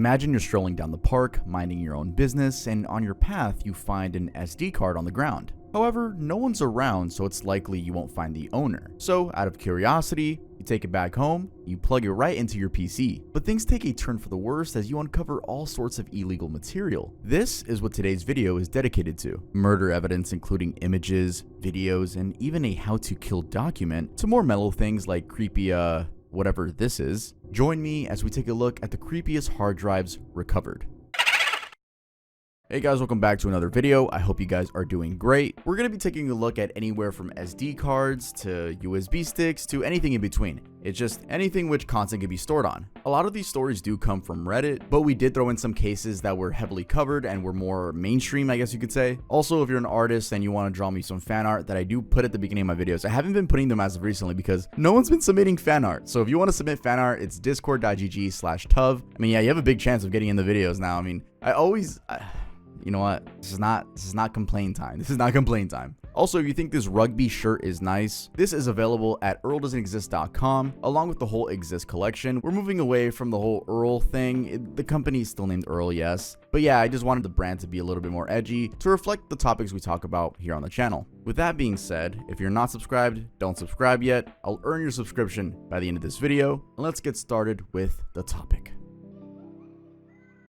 Imagine you're strolling down the park, minding your own business, and on your path you find an SD card on the ground. However, no one's around, so it's likely you won't find the owner. So, out of curiosity, you take it back home, you plug it right into your PC. But things take a turn for the worse as you uncover all sorts of illegal material. This is what today's video is dedicated to. Murder evidence including images, videos, and even a how to kill document, to more mellow things like creepy, whatever this is. Join me as we take a look at the creepiest hard drives recovered. Hey guys, welcome back to another video. I hope you guys are doing great. We're going to be taking a look at anywhere from SD cards to USB sticks to anything in between. It's just anything which content can be stored on. A lot of these stories do come from Reddit, but we did throw in some cases that were heavily covered and were more mainstream, I guess you could say. Also, if you're an artist and you want to draw me some fan art that I do put at the beginning of my videos, I haven't been putting them as of recently because no one's been submitting fan art. So if you want to submit fan art, it's discord.gg/tuv. I mean, yeah, you have a big chance of getting in the videos now. I mean, you know what? This is not complain time. This is not complain time. Also, if you think this rugby shirt is nice, this is available at earldoesn'texist.com along with the whole Exist collection. We're moving away from the whole Earl thing. The company is still named Earl, yes. But yeah, I just wanted the brand to be a little bit more edgy to reflect the topics we talk about here on the channel. With that being said, if you're not subscribed, don't subscribe yet. I'll earn your subscription by the end of this video. And let's get started with the topic.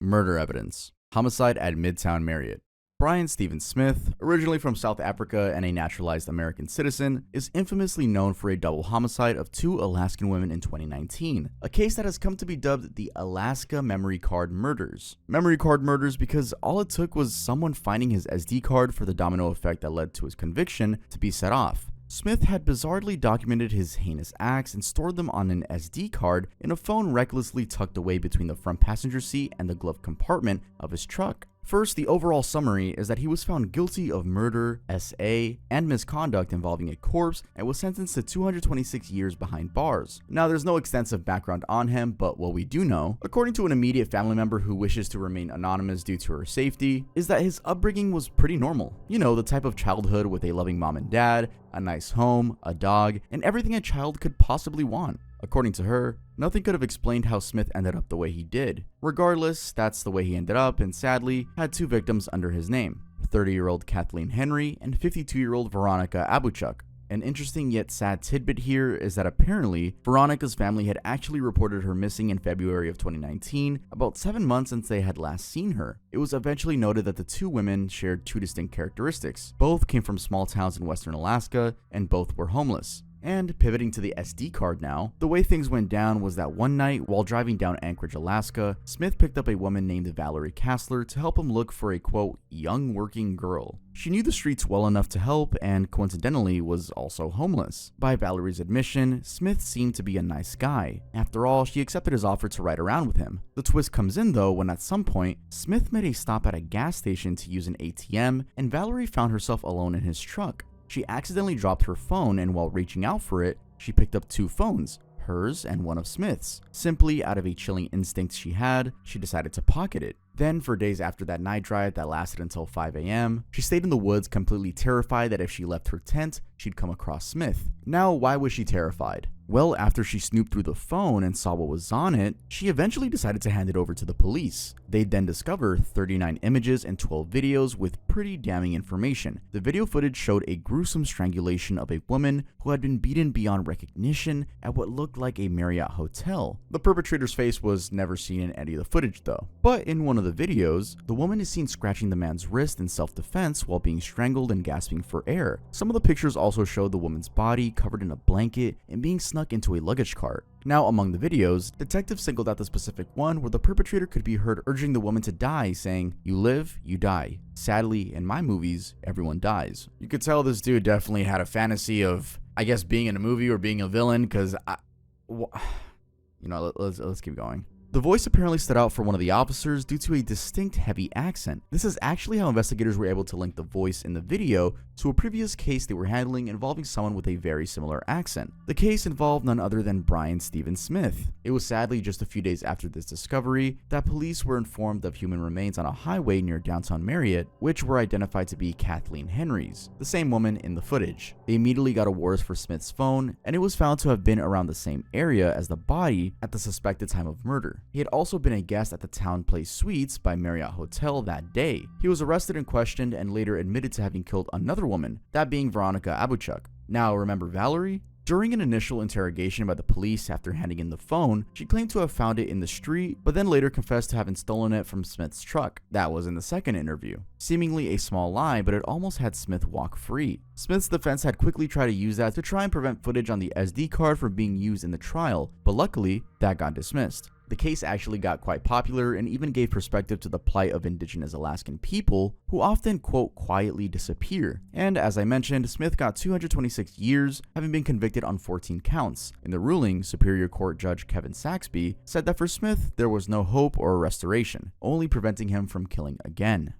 Murder evidence. Homicide at Midtown Marriott. Brian Stephen Smith, originally from South Africa and a naturalized American citizen, is infamously known for a double homicide of 2 Alaskan women in 2019, a case that has come to be dubbed the Alaska Memory Card Murders. Memory card murders because all it took was someone finding his SD card for the domino effect that led to his conviction to be set off. Smith had bizarrely documented his heinous acts and stored them on an SD card in a phone recklessly tucked away between the front passenger seat and the glove compartment of his truck. First, the overall summary is that he was found guilty of murder, SA, and misconduct involving a corpse and was sentenced to 226 years behind bars. Now, there's no extensive background on him, but what we do know, according to an immediate family member who wishes to remain anonymous due to her safety, is that his upbringing was pretty normal. You know, the type of childhood with a loving mom and dad, a nice home, a dog, and everything a child could possibly want. According to her, nothing could have explained how Smith ended up the way he did. Regardless, that's the way he ended up and sadly had 2 victims under his name, 30-year-old Kathleen Henry and 52-year-old Veronica Abuchuk. An interesting yet sad tidbit here is that apparently, Veronica's family had actually reported her missing in February of 2019, about 7 months since they had last seen her. It was eventually noted that the 2 women shared 2 distinct characteristics. Both came from small towns in western Alaska, and both were homeless. And pivoting to the SD card now, the way things went down was that one night while driving down Anchorage, Alaska, Smith picked up a woman named Valerie Kassler to help him look for a quote, young working girl. She knew the streets well enough to help and coincidentally was also homeless. By Valerie's admission, Smith seemed to be a nice guy. After all, she accepted his offer to ride around with him. The twist comes in though when at some point, Smith made a stop at a gas station to use an ATM and Valerie found herself alone in his truck. She accidentally dropped her phone and while reaching out for it, she picked up 2 phones, hers and one of Smith's. Simply out of a chilling instinct she had, she decided to pocket it. Then, for days after that night drive that lasted until 5 a.m., she stayed in the woods completely terrified that if she left her tent, she'd come across Smith. Now, why was she terrified? Well, after she snooped through the phone and saw what was on it, she eventually decided to hand it over to the police. They'd then discover 39 images and 12 videos with pretty damning information. The video footage showed a gruesome strangulation of a woman who had been beaten beyond recognition at what looked like a Marriott hotel. The perpetrator's face was never seen in any of the footage though. But in one of the videos, the woman is seen scratching the man's wrist in self-defense while being strangled and gasping for air. Some of the pictures also showed the woman's body covered in a blanket and being snuck into a luggage cart. Now, among the videos, detectives singled out the specific one where the perpetrator could be heard urging the woman to die, saying, "You live, you die. Sadly, in my movies, everyone dies." You could tell this dude definitely had a fantasy of, I guess, being in a movie or being a villain, because let's keep going. The voice apparently stood out for one of the officers due to a distinct heavy accent. This is actually how investigators were able to link the voice in the video to a previous case they were handling involving someone with a very similar accent. The case involved none other than Brian Stephen Smith. It was sadly just a few days after this discovery that police were informed of human remains on a highway near downtown Marriott, which were identified to be Kathleen Henry's, the same woman in the footage. They immediately got a warrant for Smith's phone, and it was found to have been around the same area as the body at the suspected time of murder. before. He had also been a guest at the Town Place Suites by Marriott Hotel that day. He was arrested and questioned and later admitted to having killed another woman, that being Veronica Abuchuk. Now, remember Valerie? During an initial interrogation by the police after handing in the phone, she claimed to have found it in the street, but then later confessed to having stolen it from Smith's truck. That was in the second interview. Seemingly a small lie, but it almost had Smith walk free. Smith's defense had quickly tried to use that to try and prevent footage on the SD card from being used in the trial, but luckily, that got dismissed. The case actually got quite popular and even gave perspective to the plight of indigenous Alaskan people who often, quote, quietly disappear. And as I mentioned, Smith got 226 years, having been convicted on 14 counts. In the ruling, Superior Court Judge Kevin Saxby said that for Smith, there was no hope or restoration, only preventing him from killing again.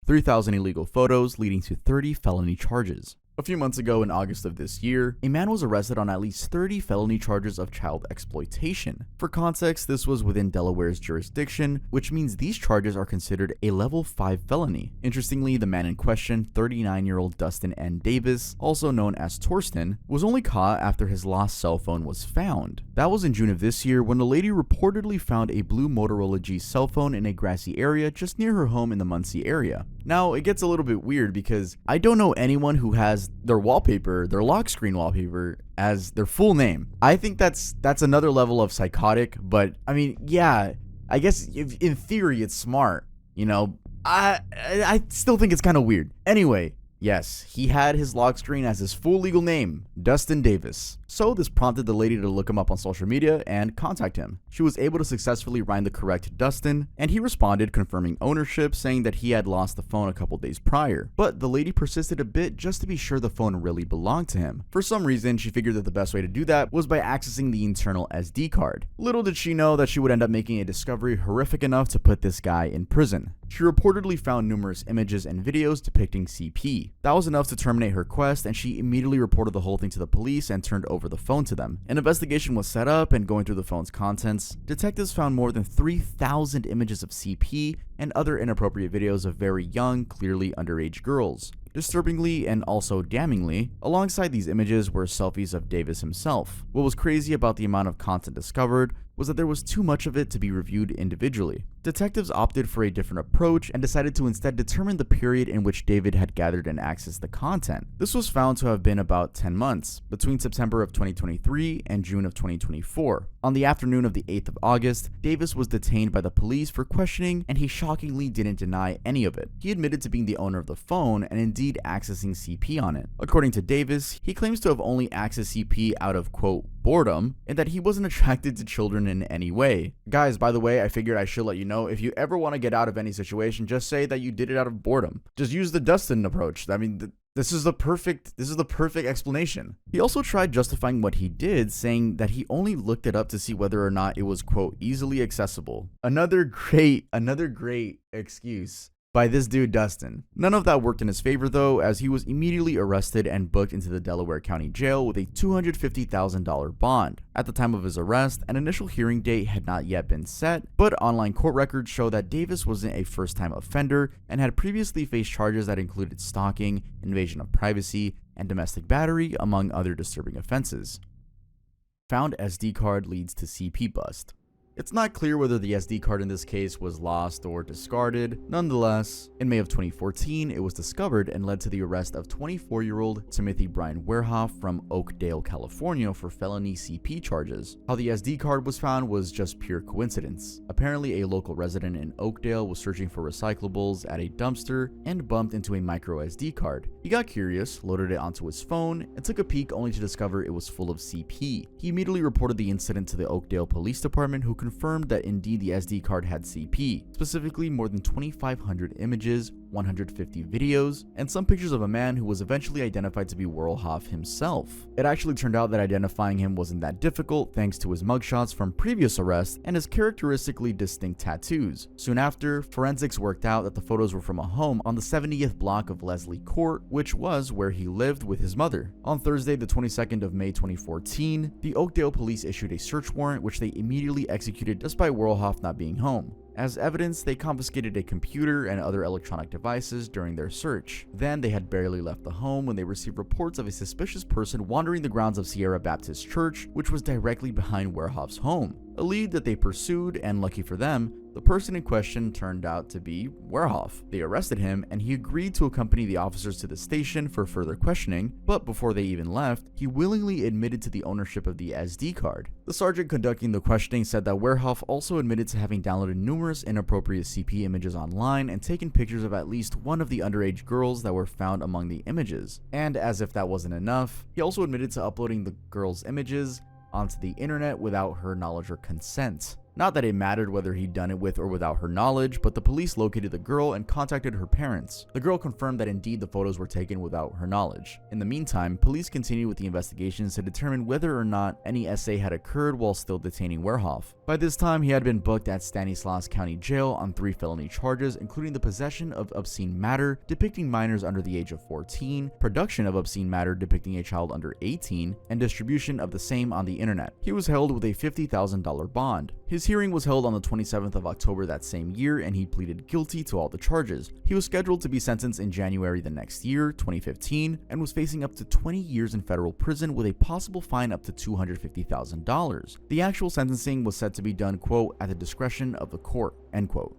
3,000 illegal photos leading to 30 felony charges. A few months ago in August of this year, a man was arrested on at least 30 felony charges of child exploitation. For context, this was within Delaware's jurisdiction, which means these charges are considered a level 5 felony. Interestingly, the man in question, 39-year-old Dustin N. Davis, also known as Torsten, was only caught after his lost cell phone was found. That was in June of this year when the lady reportedly found a blue Motorola G cell phone in a grassy area just near her home in the Muncie area. Now, it gets a little bit weird because I don't know anyone who has their wallpaper, their lock screen wallpaper, as their full name. I think that's another level of psychotic, but I mean, yeah, I guess in theory it's smart, you know. I still think it's kind of weird. Anyway, yes, he had his lock screen as his full legal name, Dustin Davis. So this prompted the lady to look him up on social media and contact him. She was able to successfully find the correct Dustin, and he responded confirming ownership, saying that he had lost the phone a couple days prior. But the lady persisted a bit just to be sure the phone really belonged to him. For some reason, she figured that the best way to do that was by accessing the internal SD card. Little did she know that she would end up making a discovery horrific enough to put this guy in prison. She reportedly found numerous images and videos depicting CP. That was enough to terminate her quest, and she immediately reported the whole thing to the police and turned over the phone to them. An investigation was set up, and going through the phone's contents, detectives found more than 3,000 images of CP and other inappropriate videos of very young, clearly underage girls. Disturbingly and also damningly, alongside these images were selfies of Davis himself. What was crazy about the amount of content discovered was that there was too much of it to be reviewed individually. Detectives opted for a different approach and decided to instead determine the period in which David had gathered and accessed the content. This was found to have been about 10 months, between September of 2023 and June of 2024. On the afternoon of the 8th of August, Davis was detained by the police for questioning, and he shockingly didn't deny any of it. He admitted to being the owner of the phone and indeed accessing CP on it. According to Davis, he claims to have only accessed CP out of, quote, boredom, and that he wasn't attracted to children in any way. Guys, by the way, I figured I should let you know, if you ever want to get out of any situation, just say that you did it out of boredom. Just use the Dustin approach. I mean, this is the perfect explanation. He also tried justifying what he did, saying that he only looked it up to see whether or not it was, quote, easily accessible. Another great excuse by this dude Dustin. None of that worked in his favor though, as he was immediately arrested and booked into the Delaware County Jail with a $250,000 bond. At the time of his arrest, an initial hearing date had not yet been set, but online court records show that Davis wasn't a first-time offender and had previously faced charges that included stalking, invasion of privacy, and domestic battery, among other disturbing offenses. Found SD card leads to CP bust. It's not clear whether the SD card in this case was lost or discarded. Nonetheless, in May of 2014, it was discovered and led to the arrest of 24-year-old Timothy Brian Werhoff from Oakdale, California for felony CP charges. How the SD card was found was just pure coincidence. Apparently, a local resident in Oakdale was searching for recyclables at a dumpster and bumped into a micro SD card. He got curious, loaded it onto his phone, and took a peek only to discover it was full of CP. He immediately reported the incident to the Oakdale Police Department, who confirmed that indeed the SD card had CP, specifically more than 2,500 images, 150 videos, and some pictures of a man who was eventually identified to be Werhoff himself. It actually turned out that identifying him wasn't that difficult thanks to his mugshots from previous arrests and his characteristically distinct tattoos. Soon after, forensics worked out that the photos were from a home on the 70th block of Leslie Court, which was where he lived with his mother. On Thursday, the 22nd of May 2014, the Oakdale police issued a search warrant which they immediately executed despite Werhoff not being home. As evidence, they confiscated a computer and other electronic devices during their search. Then they had barely left the home when they received reports of a suspicious person wandering the grounds of Sierra Baptist Church, which was directly behind Werhoff's home. a lead that they pursued, and lucky for them, the person in question turned out to be Werhoff. They arrested him, and he agreed to accompany the officers to the station for further questioning, but before they even left, he willingly admitted to the ownership of the SD card. The sergeant conducting the questioning said that Werhoff also admitted to having downloaded numerous inappropriate CP images online and taken pictures of at least one of the underage girls that were found among the images. And as if that wasn't enough, he also admitted to uploading the girls' images onto the internet without her knowledge or consent. Not that it mattered whether he'd done it with or without her knowledge, but the police located the girl and contacted her parents. The girl confirmed that indeed the photos were taken without her knowledge. In the meantime, police continued with the investigations to determine whether or not any SA had occurred while still detaining Werhoff. By this time, he had been booked at Stanislaus County Jail on 3 felony charges, including the possession of obscene matter depicting minors under the age of 14, production of obscene matter depicting a child under 18, and distribution of the same on the internet. He was held with a $50,000 bond. His hearing was held on the 27th of October that same year, and he pleaded guilty to all the charges. He was scheduled to be sentenced in January the next year, 2015, and was facing up to 20 years in federal prison with a possible fine up to $250,000. The actual sentencing was said to be done, quote, at the discretion of the court, end quote.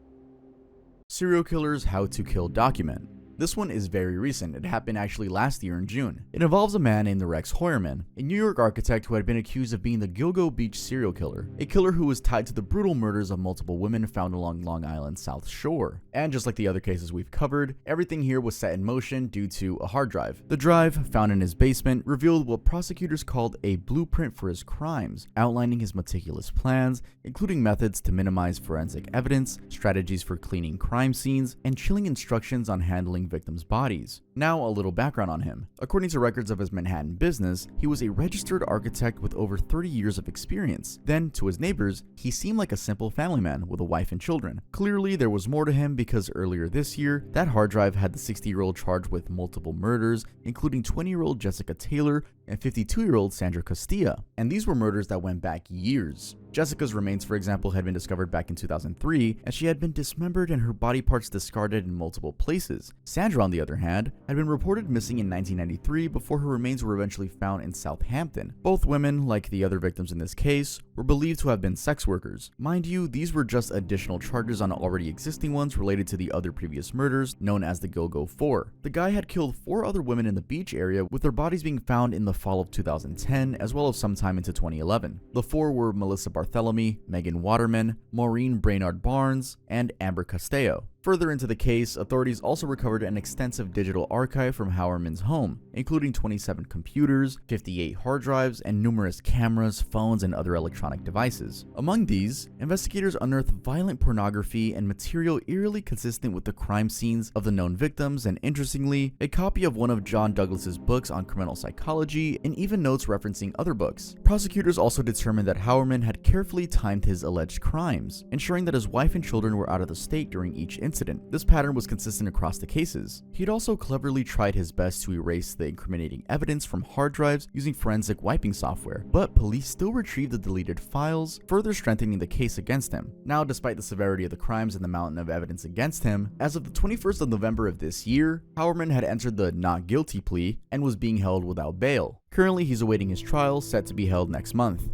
Serial Killer's How to Kill document. This one is very recent. It happened actually last year in June. It involves a man named Rex Hoyerman, a New York architect who had been accused of being the Gilgo Beach serial killer, a killer who was tied to the brutal murders of multiple women found along Long Island's South Shore. And just like the other cases we've covered, everything here was set in motion due to a hard drive. The drive, found in his basement, revealed what prosecutors called a blueprint for his crimes, outlining his meticulous plans, including methods to minimize forensic evidence, strategies for cleaning crime scenes, and chilling instructions on handling victims' bodies. Now, a little background on him. According to records of his Manhattan business, he was a registered architect with over 30 years of experience. Then, to his neighbors, he seemed like a simple family man with a wife and children. Clearly, there was more to him because earlier this year, that hard drive had the 60-year-old charged with multiple murders, including 20-year-old Jessica Taylor and 52-year-old Sandra Castilla. And these were murders that went back years. Jessica's remains, for example, had been discovered back in 2003, and she had been dismembered and her body parts discarded in multiple places. Sandra, on the other hand, had been reported missing in 1993 before her remains were eventually found in Southampton. Both women, like the other victims in this case, were believed to have been sex workers. Mind you, these were just additional charges on already existing ones related to the other previous murders, known as the Gilgo 4. The guy had killed 4 other women in the beach area, with their bodies being found in the fall of 2010, as well as sometime into 2011. The 4 were Melissa Bartholomew, Megan Waterman, Maureen Brainard Barnes, and Amber Castello. Further into the case, authorities also recovered an extensive digital archive from Howerman's home, including 27 computers, 58 hard drives, and numerous cameras, phones, and other electronic devices. Among these, investigators unearthed violent pornography and material eerily consistent with the crime scenes of the known victims, and interestingly, a copy of one of John Douglas's books on criminal psychology, and even notes referencing other books. Prosecutors also determined that Howerman had carefully timed his alleged crimes, ensuring that his wife and children were out of the state during each incident. This pattern was consistent across the cases. He'd also cleverly tried his best to erase the incriminating evidence from hard drives using forensic wiping software, but police still retrieved the deleted files, further strengthening the case against him. Now, despite the severity of the crimes and the mountain of evidence against him, as of the 21st of November of this year, Howerman had entered the not guilty plea and was being held without bail. Currently, he's awaiting his trial, set to be held next month.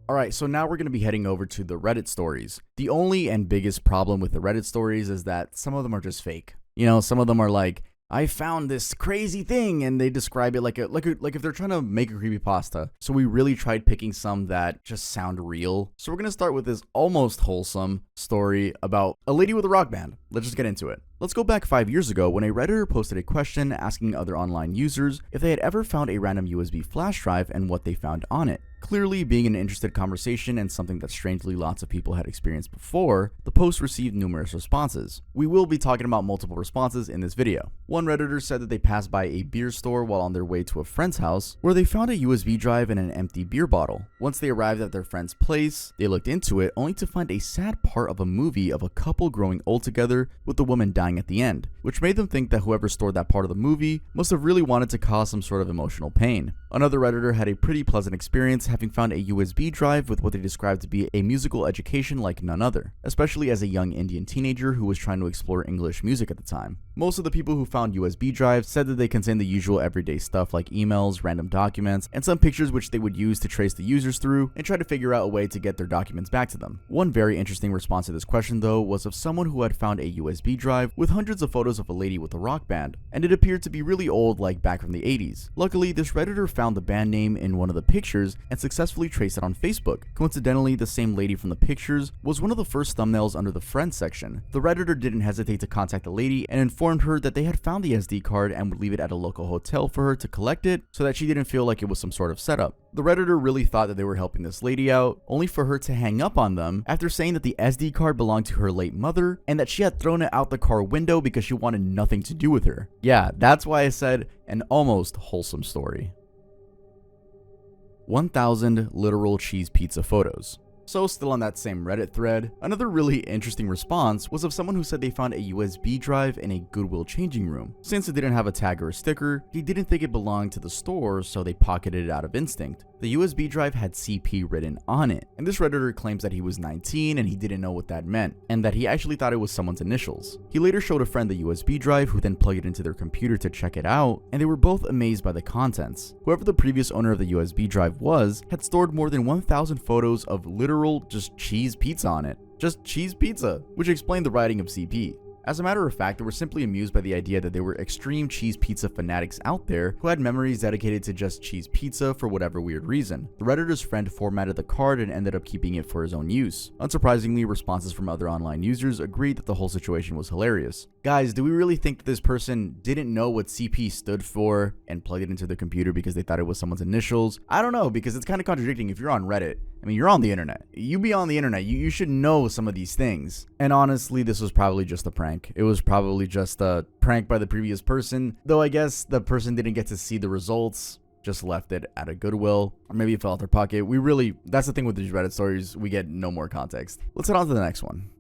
Alright, so now we're going to be heading over to the Reddit stories. The only and biggest problem with the Reddit stories is that some of them are just fake. You know, some of them are like, I found this crazy thing, and they describe it like if they're trying to make a creepypasta. So we really tried picking some that just sound real. So we're going to start with this almost wholesome story about a lady with a rock band. Let's just get into it. Let's go back 5 years ago when a Redditor posted a question asking other online users if they had ever found a random USB flash drive and what they found on it. Clearly, being an interested conversation and something that strangely lots of people had experienced before, the post received numerous responses. We will be talking about multiple responses in this video. One Redditor said that they passed by a beer store while on their way to a friend's house, where they found a USB drive and an empty beer bottle. Once they arrived at their friend's place, they looked into it only to find a sad part of a movie of a couple growing old together with the woman dying at the end, which made them think that whoever stored that part of the movie must have really wanted to cause some sort of emotional pain. Another Redditor had a pretty pleasant experience, having found a USB drive with what they described to be a musical education like none other, especially as a young Indian teenager who was trying to explore English music at the time. Most of the people who found USB drives said that they contained the usual everyday stuff like emails, random documents, and some pictures which they would use to trace the users through and try to figure out a way to get their documents back to them. One very interesting response to this question though was of someone who had found a USB drive with hundreds of photos of a lady with a rock band, and it appeared to be really old, like back from the 80s. Luckily, this Redditor found the band name in one of the pictures and successfully traced it on Facebook. Coincidentally, the same lady from the pictures was one of the first thumbnails under the Friends section. The Redditor didn't hesitate to contact the lady and informed her that they had found the SD card and would leave it at a local hotel for her to collect it so that she didn't feel like it was some sort of setup. The Redditor really thought that they were helping this lady out, only for her to hang up on them after saying that the SD card belonged to her late mother and that she had thrown it out the car window because she wanted nothing to do with her. Yeah, that's why I said an almost wholesome story. 1,000 literal cheese pizza photos. So still on that same Reddit thread, another really interesting response was of someone who said they found a USB drive in a Goodwill changing room. Since it didn't have a tag or a sticker, they didn't think it belonged to the store, so they pocketed it out of instinct. The USB drive had CP written on it, and this Redditor claims that he was 19 and he didn't know what that meant, and that he actually thought it was someone's initials. He later showed a friend the USB drive, who then plugged it into their computer to check it out, and they were both amazed by the contents. Whoever the previous owner of the USB drive was, had stored more than 1,000 photos of literal just cheese pizza on it. Just cheese pizza, which explained the writing of CP. As a matter of fact, they were simply amused by the idea that there were extreme cheese pizza fanatics out there who had memories dedicated to just cheese pizza for whatever weird reason. The Redditor's friend formatted the card and ended up keeping it for his own use. Unsurprisingly, responses from other online users agreed that the whole situation was hilarious. Guys, do we really think that this person didn't know what CP stood for and plugged it into their computer because they thought it was someone's initials? I don't know, because it's kind of contradicting. If you're on Reddit, I mean, you're on the internet. You be on the internet. You should know some of these things. And honestly, this was probably just a prank. It was probably just a prank by the previous person, though I guess the person didn't get to see the results, just left it at a Goodwill, or maybe it fell out their pocket. That's the thing with these Reddit stories, we get no more context. Let's head on to the next one.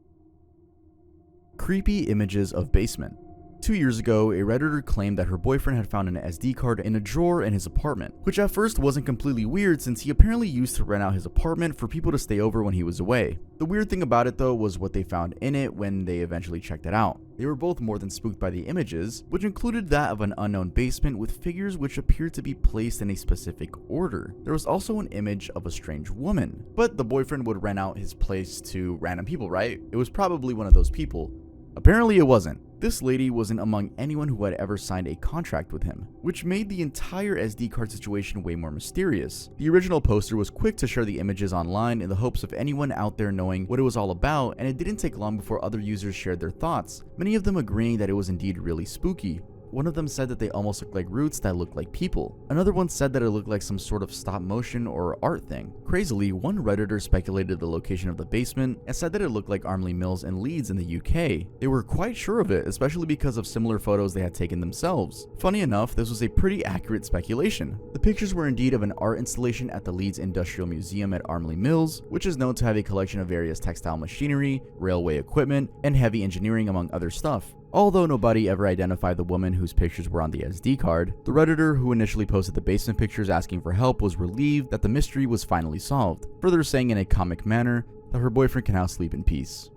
Creepy images of basement. 2 years ago, a Redditor claimed that her boyfriend had found an SD card in a drawer in his apartment, which at first wasn't completely weird since he apparently used to rent out his apartment for people to stay over when he was away. The weird thing about it though was what they found in it when they eventually checked it out. They were both more than spooked by the images, which included that of an unknown basement with figures which appeared to be placed in a specific order. There was also an image of a strange woman, but the boyfriend would rent out his place to random people, right? It was probably one of those people. Apparently it wasn't. This lady wasn't among anyone who had ever signed a contract with him, which made the entire SD card situation way more mysterious. The original poster was quick to share the images online in the hopes of anyone out there knowing what it was all about, and it didn't take long before other users shared their thoughts, many of them agreeing that it was indeed really spooky. One of them said that they almost looked like roots that looked like people. Another one said that it looked like some sort of stop motion or art thing. Crazily, one Redditor speculated the location of the basement and said that it looked like Armley Mills in Leeds in the UK. They were quite sure of it, especially because of similar photos they had taken themselves. Funny enough, this was a pretty accurate speculation. The pictures were indeed of an art installation at the Leeds Industrial Museum at Armley Mills, which is known to have a collection of various textile machinery, railway equipment, and heavy engineering among other stuff. Although nobody ever identified the woman whose pictures were on the SD card, the Redditor who initially posted the basement pictures asking for help was relieved that the mystery was finally solved, further saying in a comic manner that her boyfriend can now sleep in peace.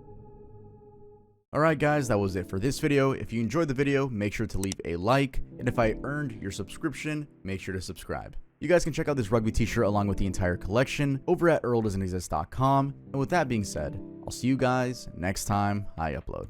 Alright guys, that was it for this video. If you enjoyed the video, make sure to leave a like, and if I earned your subscription, make sure to subscribe. You guys can check out this rugby t-shirt along with the entire collection over at earldoesn'texist.com, and with that being said, I'll see you guys next time I upload.